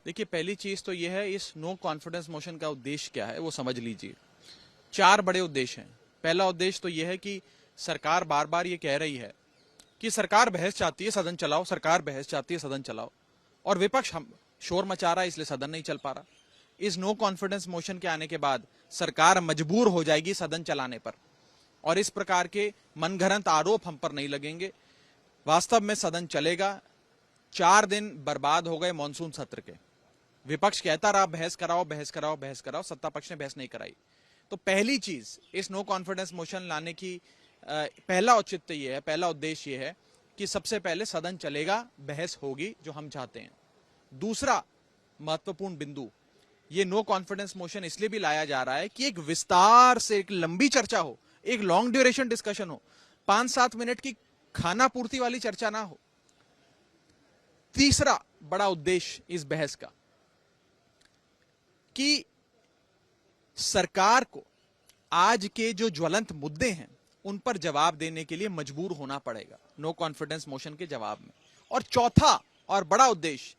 देखिए, पहली चीज तो यह है, इस नो कॉन्फिडेंस मोशन का उद्देश्य क्या है वो समझ लीजिए। 4 बड़े उद्देश्य हैं। पहला उद्देश्य तो यह है कि सरकार बार बार ये कह रही है कि सरकार बहस चाहती है सदन चलाओ, सरकार बहस चाहती है सदन चलाओ, और विपक्ष हम शोर मचा रहा है, इसलिए सदन नहीं चल पा रहा। इस नो कॉन्फिडेंस मोशन के आने के बाद सरकार मजबूर हो जाएगी सदन चलाने पर, और इस प्रकार के मनगढ़ंत आरोप हम पर नहीं लगेंगे। वास्तव में सदन चलेगा। 4 दिन बर्बाद हो गए मॉनसून सत्र के। विपक्ष कहता रहा बहस कराओ, बहस कराओ, बहस कराओ, सत्ता पक्ष ने बहस नहीं कराई। तो पहली चीज इस नो कॉन्फिडेंस मोशन लाने की पहला औचित्य यह है, पहला उद्देश्य यह है कि सबसे पहले सदन चलेगा, बहस होगी, जो हम चाहते हैं। दूसरा महत्वपूर्ण बिंदु, ये नो कॉन्फिडेंस मोशन इसलिए भी लाया जा रहा है कि एक विस्तार से एक लंबी चर्चा हो, एक लॉन्ग ड्यूरेशन डिस्कशन हो, 5-7 मिनट की खाना पूर्ति वाली चर्चा ना हो। तीसरा बड़ा उद्देश्य इस बहस का कि सरकार को आज के जो ज्वलंत मुद्दे हैं उन पर जवाब देने के लिए मजबूर होना पड़ेगा नो कॉन्फिडेंस मोशन के जवाब में। और चौथा और बड़ा उद्देश्य,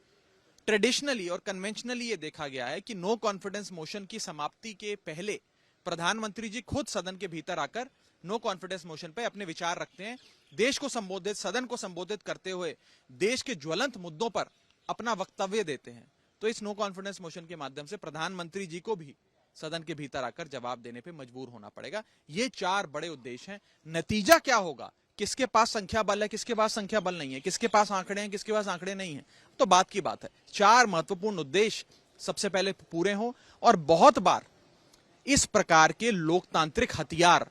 ट्रेडिशनली और कन्वेंशनली ये देखा गया है कि नो कॉन्फिडेंस मोशन की समाप्ति के पहले प्रधानमंत्री जी खुद सदन के भीतर आकर नो कॉन्फिडेंस मोशन पे अपने विचार रखते हैं, देश को संबोधित, सदन को संबोधित करते हुए देश के ज्वलंत मुद्दों पर अपना वक्तव्य देते हैं। तो इस नो कॉन्फिडेंस मोशन के माध्यम से प्रधानमंत्री जी को भी सदन के भीतर आकर जवाब देने पे मजबूर होना पड़ेगा। ये 4 बड़े उद्देश्य हैं। नतीजा क्या होगा, किसके पास संख्या बल है, किसके पास संख्या बल नहीं है, किसके पास आंकड़े हैं, किसके पास आंकड़े नहीं है, तो बात की बात है। 4 महत्वपूर्ण उद्देश्य सबसे पहले पूरे हों। और बहुत बार इस प्रकार के लोकतांत्रिक हथियार,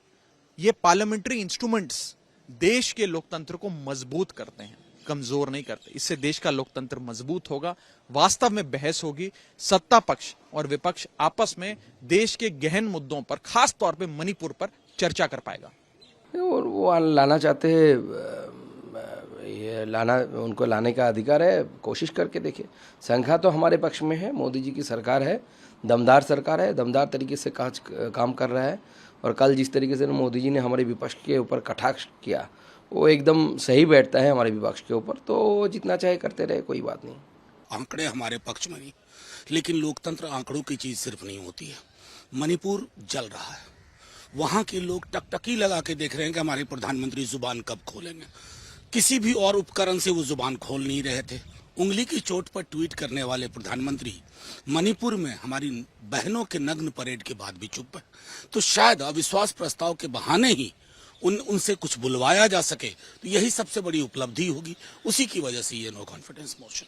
ये पार्लियामेंट्री इंस्ट्रूमेंट्स देश के लोकतंत्र को मजबूत करते हैं, कमजोर नहीं करते। इससे देश का लोकतंत्र मजबूत होगा, वास्तव में बहस होगी, सत्ता पक्ष और विपक्ष आपस में देश के गहन मुद्दों पर, खास तौर पे मणिपुर पर चर्चा कर पाएगा। और वो लाना चाहते हैं, ये लाना, उनको लाने का अधिकार है, कोशिश करके देखिए। संख्या तो हमारे पक्ष में है, मोदी जी की सरकार है, दमदार सरकार है, दमदार तरीके से काम कर रहा है। और कल जिस तरीके से मोदी जी ने हमारे विपक्ष के ऊपर कटाक्ष किया, वो एकदम सही बैठता है हमारे विपक्ष के ऊपर। तो जितना चाहे करते रहे, कोई बात नहीं। आंकड़े हमारे पक्ष में नहीं, लेकिन लोकतंत्र आंकड़ों की चीज सिर्फ नहीं होती है। मणिपुर जल रहा है, वहां के लोग टकटकी लगा के देख रहे हैं कि हमारे प्रधानमंत्री जुबान कब खोलेंगे। किसी भी और उपकरण से वो जुबान खोल नहीं रहे थे। उंगली की चोट पर ट्वीट करने वाले प्रधानमंत्री मणिपुर में हमारी बहनों के नग्न परेड के बाद भी चुप है। तो शायद अविश्वास प्रस्ताव के बहाने ही उनसे कुछ बुलवाया जा सके, तो यही सबसे बड़ी उपलब्धि होगी। उसी की वजह से ये नो कॉन्फिडेंस मोशन।